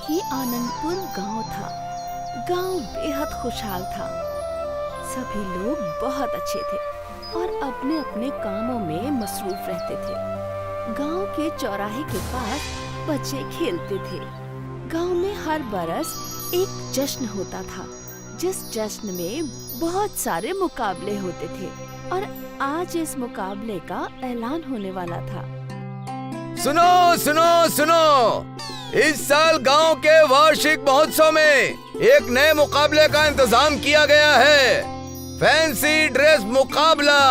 ये आनंदपुर गांव था। गांव बेहद खुशहाल था। सभी लोग बहुत अच्छे थे और अपने अपने कामों में मसरूफ रहते थे। गांव के चौराहे के पास बच्चे खेलते थे। गांव में हर बरस एक जश्न होता था, जिस जश्न में बहुत सारे मुकाबले होते थे और आज इस मुकाबले का ऐलान होने वाला था। सुनो सुनो सुनो, इस साल गांव के वार्षिक महोत्सव में एक नए मुकाबले का इंतजाम किया गया है। फैंसी ड्रेस मुकाबला।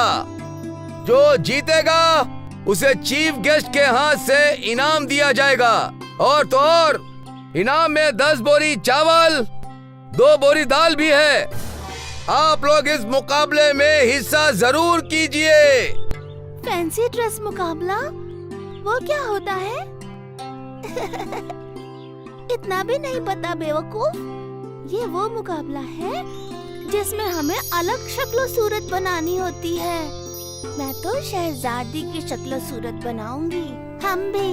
जो जीतेगा उसे चीफ गेस्ट के हाथ से इनाम दिया जाएगा। और तो और इनाम में 10 बोरी चावल, 2 बोरी दाल भी है। आप लोग इस मुकाबले में हिस्सा जरूर कीजिए। फैंसी ड्रेस मुकाबला? वो क्या होता है? इतना भी नहीं पता बेवकूफ। ये वो मुकाबला है जिसमें हमें अलग शक्ल सूरत बनानी होती है। मैं तो शहजादी की शक्ल सूरत बनाऊंगी। हम भी।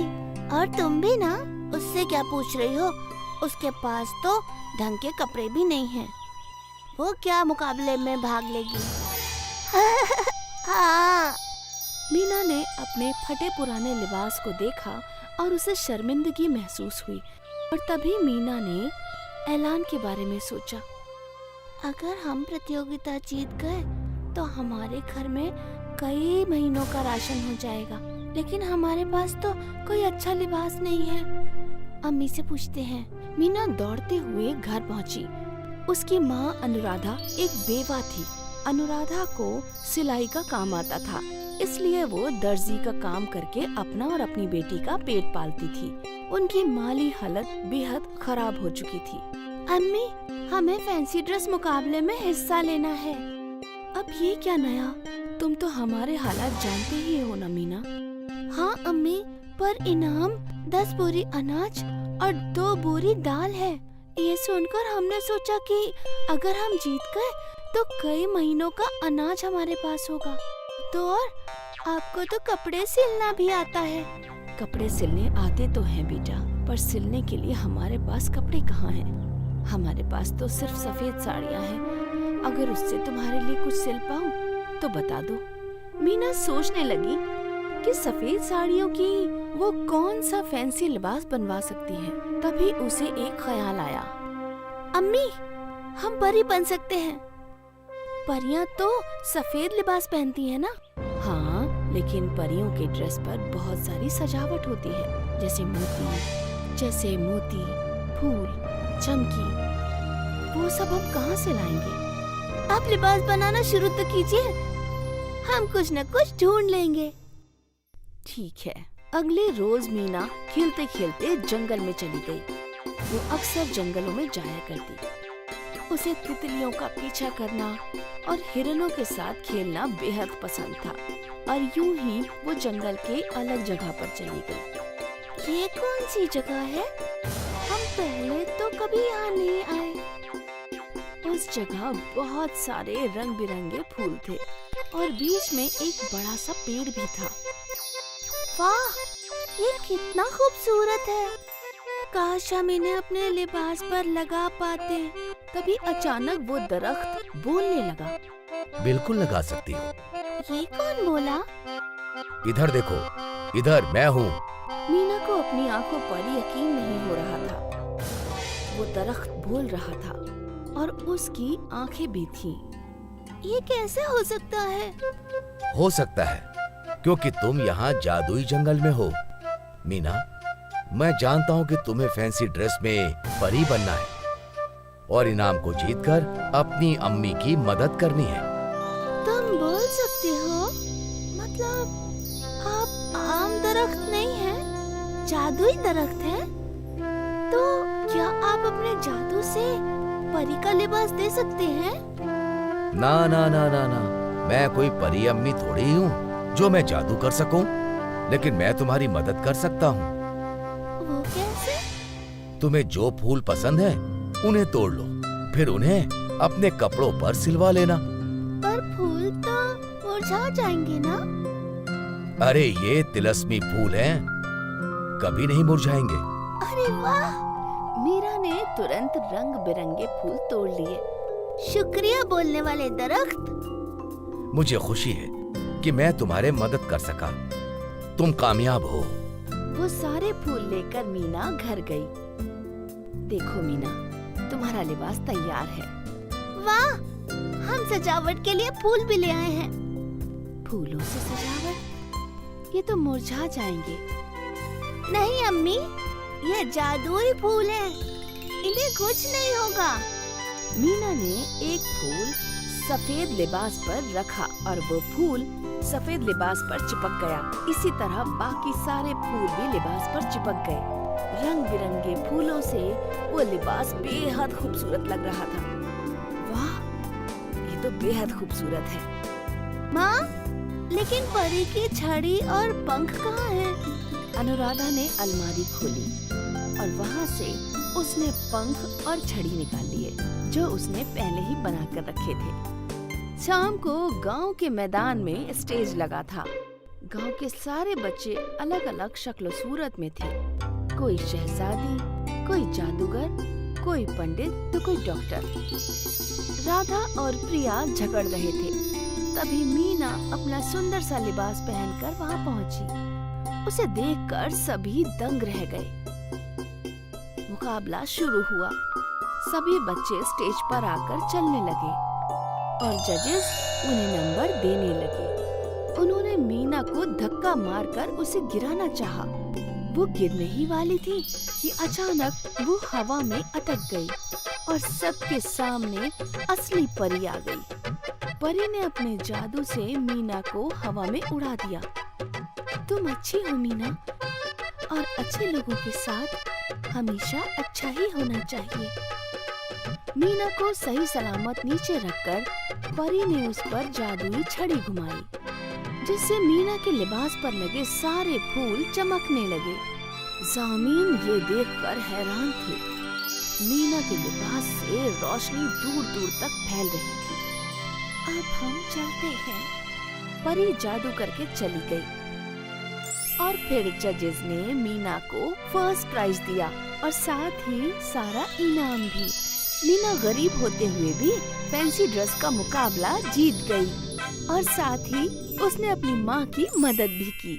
और तुम भी ना। उससे क्या पूछ रही हो? उसके पास तो ढंग के कपड़े भी नहीं हैं। वो क्या मुकाबले में भाग लेगी? हाँ। मीना ने अपने फटे पुराने लिबास को देखा और उसे शर्मिंदगी महसूस हुई। और तभी मीना ने ऐलान के बारे में सोचा। अगर हम प्रतियोगिता जीत गए तो हमारे घर में कई महीनों का राशन हो जाएगा, लेकिन हमारे पास तो कोई अच्छा लिबास नहीं है। अम्मी से पूछते हैं। मीना दौड़ते हुए घर पहुंची। उसकी माँ अनुराधा एक बेवा थी। अनुराधा को सिलाई का काम आता था, इसलिए वो दर्जी का काम करके अपना और अपनी बेटी का पेट पालती थी। उनकी माली हालत बेहद खराब हो चुकी थी। अम्मी, हमें फैंसी ड्रेस मुकाबले में हिस्सा लेना है। अब ये क्या नया? तुम तो हमारे हालात जानते ही हो ना मीना। हाँ अम्मी, पर इनाम 10 बोरी अनाज और 2 बोरी दाल है। ये सुनकर हमने सोचा कि अगर हम जीत गए तो कई महीनों का अनाज हमारे पास होगा। तो और आपको तो कपड़े सिलना भी आता है। कपड़े सिलने आते तो हैं बेटा, पर सिलने के लिए हमारे पास कपड़े कहाँ हैं? हमारे पास तो सिर्फ सफेद साड़ियाँ हैं। अगर उससे तुम्हारे लिए कुछ सिल पाऊँ तो बता दो। मीना सोचने लगी कि सफेद साड़ियों की वो कौन सा फैंसी लिबास बनवा सकती है। तभी उसे एक ख्याल आया। अम्मी, हम परी बन सकते हैं। परियां तो सफेद लिबास पहनती है ना? हाँ, लेकिन परियों के ड्रेस पर बहुत सारी सजावट होती है, जैसे मोती, फूल, चमकी। वो सब हम कहाँ से लाएंगे? आप लिबास बनाना शुरू तो कीजिए, हम कुछ न कुछ ढूंढ लेंगे। ठीक है। अगले रोज मीना खेलते खेलते जंगल में चली गई। वो अक्सर जंगलों में जाया करती। उसे तितलियों का पीछा करना और हिरणों के साथ खेलना बेहद पसंद था। और यूं ही वो जंगल के अलग जगह पर चली गई। ये कौन सी जगह है? हम पहले तो कभी यहाँ नहीं आए। उस जगह बहुत सारे रंग बिरंगे फूल थे और बीच में एक बड़ा सा पेड़ भी था। वाह, ये कितना खूबसूरत है। काश हम इन्हें अपने लिबास पर लगा पाते। तभी अचानक वो दरख्त बोलने लगा। बिल्कुल लगा सकती हो। ये कौन बोला? इधर देखो, इधर मैं हूँ। मीना को अपनी आंखों पर यकीन नहीं हो रहा था। वो दरख्त बोल रहा था और उसकी आंखें भी थीं। ये कैसे हो सकता है? हो सकता है क्योंकि तुम यहाँ जादुई जंगल में हो। मीना, मैं जानता हूँ कि तुम्हें फैंसी ड्रेस में परी बनना है और इनाम को जीतकर अपनी अम्मी की मदद करनी है। तुम बोल सकते हो? मतलब आप आम दरख्त नहीं हैं, जादुई दरख्त हैं? तो क्या आप अपने जादू से परी का लिबास दे सकते हैं? ना ना ना ना ना, मैं कोई परी अम्मी थोड़ी हूँ जो मैं जादू कर सकूं। लेकिन मैं तुम्हारी मदद कर सकता हूँ। वो कैसे? तुम्हें जो फूल पसंद है उन्हें तोड़ लो, फिर उन्हें अपने कपड़ों पर सिलवा लेना। पर फूल तो मुरझा जाएंगे ना? अरे ये तिलस्मी फूल हैं, कभी नहीं मुरझाएंगे। अरे वाह, मीरा ने तुरंत रंग बिरंगे फूल तोड़ लिए। शुक्रिया बोलने वाले दरख्त। मुझे खुशी है कि मैं तुम्हारे मदद कर सका। तुम कामयाब हो। वो सारे फूल लेकर मीना घर गई। देखो मीना, तुम्हारा लिबास तैयार है। वाह, हम सजावट के लिए फूल भी ले आए हैं। फूलों से सजावट? ये तो मुरझा जाएंगे। नहीं अम्मी, ये जादुई फूल हैं। इन्हें कुछ नहीं होगा। मीना ने एक फूल सफेद लिबास पर रखा और वो फूल सफेद लिबास पर चिपक गया। इसी तरह बाकी सारे फूल भी लिबास पर चिपक गए। रंग बिरंगे फूलों से वो लिबास बेहद खूबसूरत लग रहा था। वाह, ये तो बेहद खूबसूरत है। माँ, लेकिन परी की छड़ी और पंख कहाँ हैं? अनुराधा ने अलमारी खोली और वहाँ से उसने पंख और छड़ी निकाल लिए, जो उसने पहले ही बनाकर रखे थे। शाम को गांव के मैदान में स्टेज लगा था। गांव के सारे बच्चे अलग अलग शक्ल सूरत में थे। कोई शहजादी, कोई जादूगर, कोई पंडित तो कोई डॉक्टर। राधा और प्रिया झगड़ रहे थे। तभी मीना अपना सुंदर सा लिबास पहनकर वहाँ पहुँची। उसे देखकर सभी दंग रह गए। मुकाबला शुरू हुआ। सभी बच्चे स्टेज पर आकर चलने लगे और जजेस उन्हें नंबर देने लगे। उन्होंने मीना को धक्का मारकर उसे गिराना चाहा। वो गिरने ही वाली थी कि अचानक वो हवा में अटक गई और सबके सामने असली परी आ गई। परी ने अपने जादू से मीना को हवा में उड़ा दिया। तुम अच्छी हो मीना, और अच्छे लोगों के साथ हमेशा अच्छा ही होना चाहिए। मीना को सही सलामत नीचे रखकर परी ने उस पर जादुई छड़ी घुमाई, जिससे मीना के लिबास पर लगे सारे फूल चमकने लगे। ज़ामीन ये देखकर हैरान थे। मीना के लिबास से रोशनी दूर दूर तक फैल रही थी। अब हम चलते हैं। परी जादू करके चली गई और फिर जजेस ने मीना को फर्स्ट प्राइज दिया और साथ ही सारा इनाम भी। मीना गरीब होते हुए भी फैंसी ड्रेस का मुकाबला जीत गई और साथ ही उसने अपनी माँ की मदद भी की।